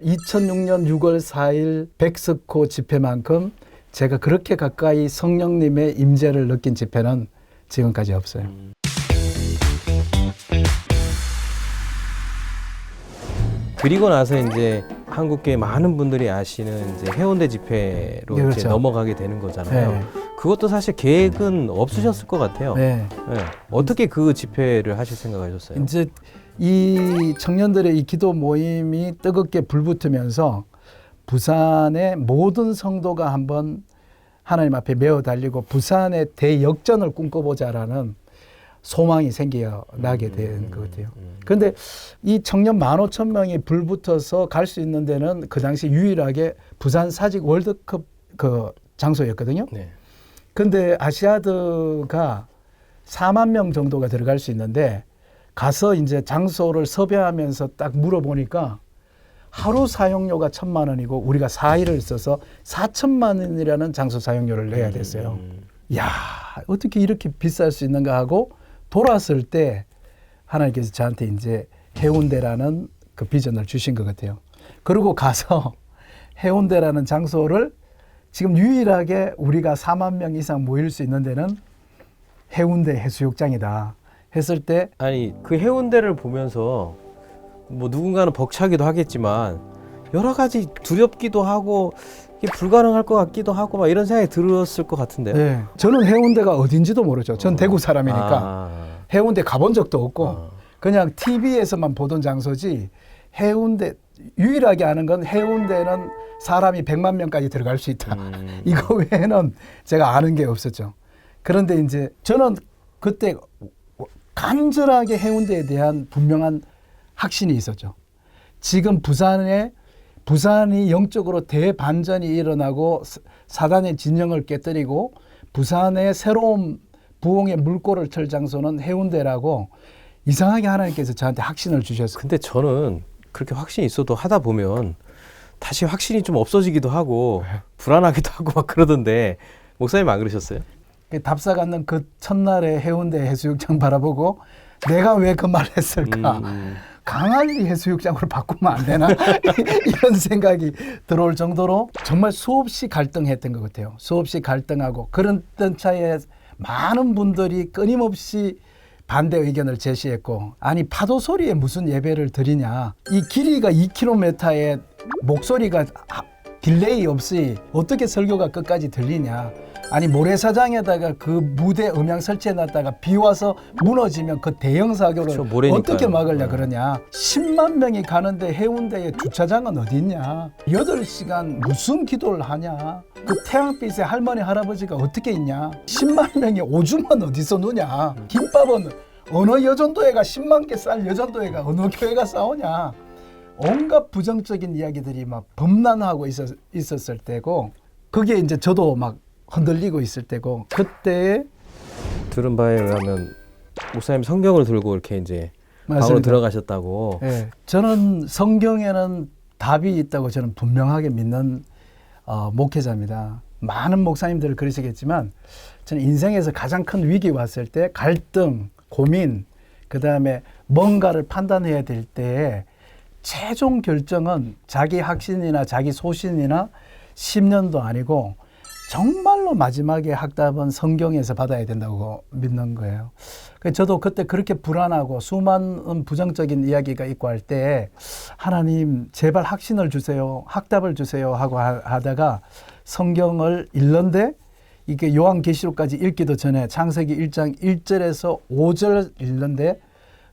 2006년 6월 4일 백스코 집회만큼 제가 그렇게 가까이 성령님의 임재를 느낀 집회는 지금까지 없어요. 그리고 나서 이제 한국교회 많은 분들이 아시는 이제 해운대 집회로 네, 이제 그렇죠. 넘어가게 되는 거잖아요. 네. 그것도 사실 계획은 없으셨을 것 같아요. 네. 네. 어떻게 그 집회를 하실 생각하셨어요? 이제 이 청년들의 이 기도 모임이 뜨겁게 불붙으면서 부산의 모든 성도가 한번 하나님 앞에 메어 달리고 부산의 대역전을 꿈꿔보자라는 소망이 생겨나게 된 것 같아요. 그런데 이 청년 15,000명이 불붙어서 갈 수 있는 데는 그 당시 유일하게 부산 사직 월드컵 그 장소였거든요. 네. 근데 아시아드가 4만 명 정도가 들어갈 수 있는데 가서 이제 장소를 섭외하면서 딱 물어보니까 하루 사용료가 1,000만 원이고 우리가 4일을 써서 4천만 원이라는 장소 사용료를 내야 됐어요. 야, 어떻게 이렇게 비쌀 수 있는가 하고 돌아설 때 하나님께서 저한테 이제 해운대라는 그 비전을 주신 것 같아요. 그리고 가서 해운대라는 장소를 지금 유일하게 우리가 4만 명 이상 모일 수 있는 데는 해운대 해수욕장이다 했을 때 아니 그 해운대를 보면서 뭐 누군가는 벅차기도 하겠지만 여러 가지 두렵기도 하고 이게 불가능할 것 같기도 하고 막 이런 생각이 들었을 것 같은데요. 네, 저는 해운대가 어딘지도 모르죠. 전 대구 사람이니까 해운대 가본 적도 없고 그냥 TV에서만 보던 장소지 해운대 유일하게 아는 건 해운대는 사람이 100만 명까지 들어갈 수 있다. 이거 외에는 제가 아는 게 없었죠. 그런데 이제 저는 그때 간절하게 해운대에 대한 분명한 확신이 있었죠. 지금 부산이 영적으로 대반전이 일어나고 사단의 진영을 깨뜨리고 부산의 새로운 부흥의 물꼬를 틀 장소는 해운대라고 이상하게 하나님께서 저한테 확신을 주셨어요. 근데 저는 그렇게 확신이 있어도 하다 보면 다시 확신이 좀 없어지기도 하고 불안하기도 하고 막 그러던데 목사님 안 그러셨어요? 답사 갖는 그 첫날에 해운대 해수욕장 바라보고 내가 왜 그 말을 했을까? 강할리 해수욕장으로 바꾸면 안 되나? 이런 생각이 들어올 정도로 정말 수없이 갈등했던 것 같아요. 수없이 갈등하고 그런 차에 많은 분들이 끊임없이 반대 의견을 제시했고 아니 파도 소리에 무슨 예배를 드리냐. 이 길이가 2km에 목소리가 딜레이 없이 어떻게 설교가 끝까지 들리냐. 아니 모래사장에다가 그 무대 음향 설치해놨다가 비 와서 무너지면 그 대형 사고를 그렇죠, 어떻게 막으려 그러냐. 10만 명이 가는데 해운대에 주차장은 어디 있냐. 8시간 무슨 기도를 하냐. 그 태양빛에 할머니 할아버지가 어떻게 있냐. 10만 명이 오줌은 어디서 누냐. 김밥은 어느 여전도회가 10만 개 쌀 여전도회가 어느 교회가 싸우냐. 온갖 부정적인 이야기들이 막 범람하고 있었을 때고 그게 이제 저도 막 흔들리고 있을 때고 그때 들은 바에 의하면 목사님 성경을 들고 이렇게 이제 방으로 맞습니다. 들어가셨다고. 네, 저는 성경에는 답이 있다고 저는 분명하게 믿는 목회자입니다. 많은 목사님들을 그러시겠지만 저는 인생에서 가장 큰 위기 왔을 때 갈등, 고민, 그다음에 뭔가를 판단해야 될 때에 최종 결정은 자기 확신이나 자기 소신이나 10년도 아니고 정말로 마지막에 확답은 성경에서 받아야 된다고 믿는 거예요. 저도 그때 그렇게 불안하고 수많은 부정적인 이야기가 있고 할 때 하나님 제발 확신을 주세요. 확답을 주세요 하고 하다가 성경을 읽는데 이게 요한계시록까지 읽기도 전에 창세기 1장 1절에서 5절 읽는데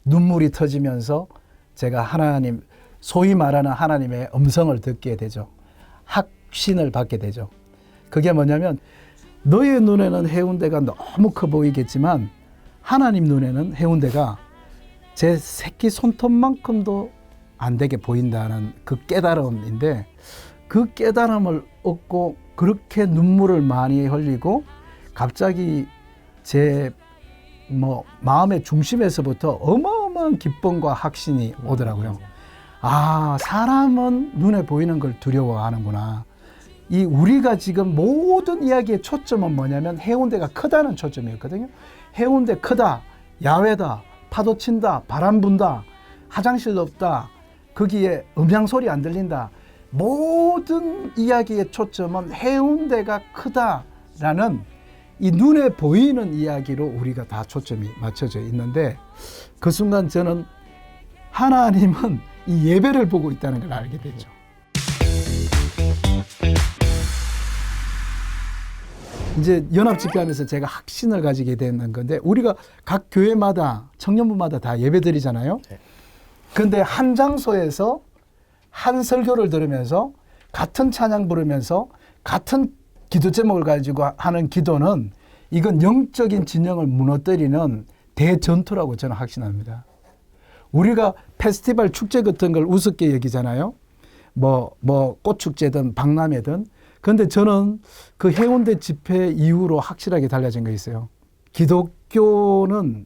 눈물이 터지면서 제가 하나님 소위 말하는 하나님의 음성을 듣게 되죠. 확신을 받게 되죠. 그게 뭐냐면 너의 눈에는 해운대가 너무 커 보이겠지만 하나님 눈에는 해운대가 제 새끼 손톱만큼도 안 되게 보인다는 그 깨달음인데 그 깨달음을 얻고 그렇게 눈물을 많이 흘리고 갑자기 제 마음의 중심에서부터 어마어마한 기쁨과 확신이 오더라고요. 아, 사람은 눈에 보이는 걸 두려워하는구나. 이 우리가 지금 모든 이야기의 초점은 뭐냐면 해운대가 크다는 초점이었거든요. 해운대 크다, 야외다, 파도 친다, 바람 분다, 화장실 없다, 거기에 음향 소리 안 들린다. 모든 이야기의 초점은 해운대가 크다라는 이 눈에 보이는 이야기로 우리가 다 초점이 맞춰져 있는데 그 순간 저는 하나님은 이 예배를 보고 있다는 걸 알게 되죠. 이제 연합 집회하면서 제가 확신을 가지게 되는 건데 우리가 각 교회마다 청년부마다 다 예배 드리잖아요. 그런데 한 장소에서 한 설교를 들으면서 같은 찬양 부르면서 같은 기도 제목을 가지고 하는 기도는 이건 영적인 진영을 무너뜨리는 대전투라고 저는 확신합니다. 우리가 페스티벌 축제 같은 걸 우습게 여기잖아요. 뭐 꽃축제든 박람회든. 그런데 저는 그 해운대 집회 이후로 확실하게 달라진 거 있어요. 기독교는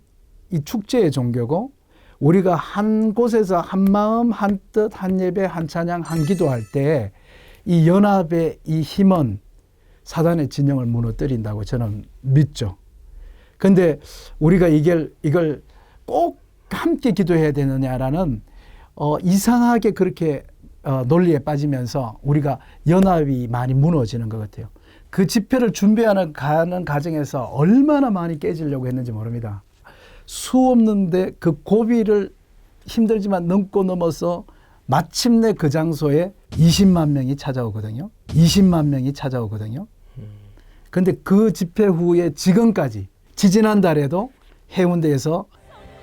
이 축제의 종교고 우리가 한 곳에서 한 마음, 한 뜻, 한 예배, 한 찬양, 한 기도할 때 이 연합의 이 힘은 사단의 진영을 무너뜨린다고 저는 믿죠. 그런데 우리가 이걸 꼭 함께 기도해야 되느냐라는 이상하게 그렇게 논리에 빠지면서 우리가 연합이 많이 무너지는 것 같아요. 그 집회를 가는 과정에서 얼마나 많이 깨지려고 했는지 모릅니다. 수 없는데 그 고비를 힘들지만 넘어서 마침내 그 장소에 20만 명이 찾아오거든요. 20만 명이 찾아오거든요. 근데 그 집회 후에 지금까지 지지난달에도 해운대에서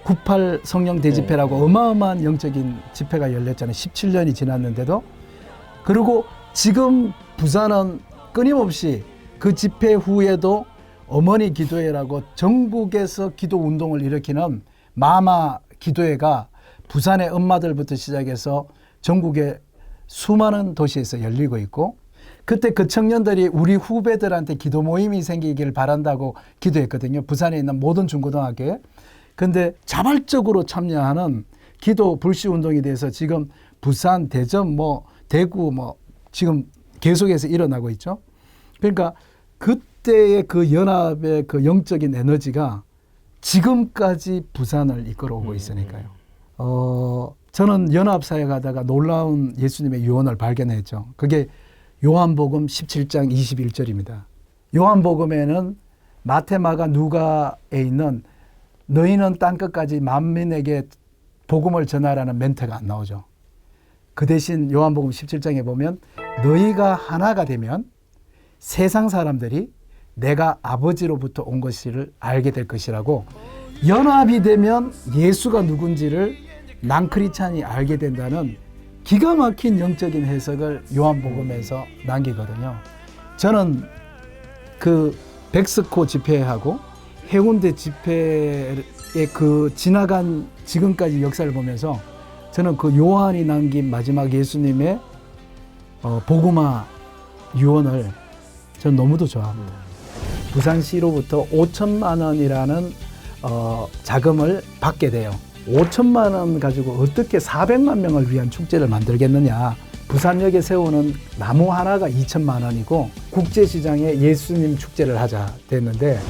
98 성령 대집회라고 어마어마한 영적인 집회가 열렸잖아요. 17년이 지났는데도. 그리고 지금 부산은 끊임없이 그 집회 후에도 어머니 기도회라고 전국에서 기도 운동을 일으키는 마마 기도회가 부산의 엄마들부터 시작해서 전국의 수많은 도시에서 열리고 있고 그때 그 청년들이 우리 후배들한테 기도 모임이 생기길 바란다고 기도했거든요. 부산에 있는 모든 중고등학교에. 근데 자발적으로 참여하는 기도 불씨 운동에 대해서 지금 부산, 대전, 대구 지금 계속해서 일어나고 있죠. 그러니까 그때의 그 연합의 그 영적인 에너지가 지금까지 부산을 이끌어오고 있으니까요. 저는 연합사에 가다가 놀라운 예수님의 유언을 발견했죠. 그게 요한복음 17장 21절입니다. 요한복음에는 마태, 마가, 누가에 있는 너희는 땅끝까지 만민에게 복음을 전하라는 멘트가 안 나오죠. 그 대신 요한복음 17장에 보면 너희가 하나가 되면 세상 사람들이 내가 아버지로부터 온 것을 알게 될 것이라고 연합이 되면 예수가 누군지를 낭크리찬이 알게 된다는 기가 막힌 영적인 해석을 요한복음에서 남기거든요. 저는 그 백스코 집회하고 해운대 집회의 그 지나간 지금까지 역사를 보면서 저는 그 요한이 남긴 마지막 예수님의 복음화 유언을 저는 너무도 좋아합니다. 부산시로부터 5천만 원이라는 자금을 받게 돼요. 5천만 원 가지고 어떻게 400만 명을 위한 축제를 만들겠느냐. 부산역에 세우는 나무 하나가 2천만 원이고 국제시장에 예수님 축제를 하자 됐는데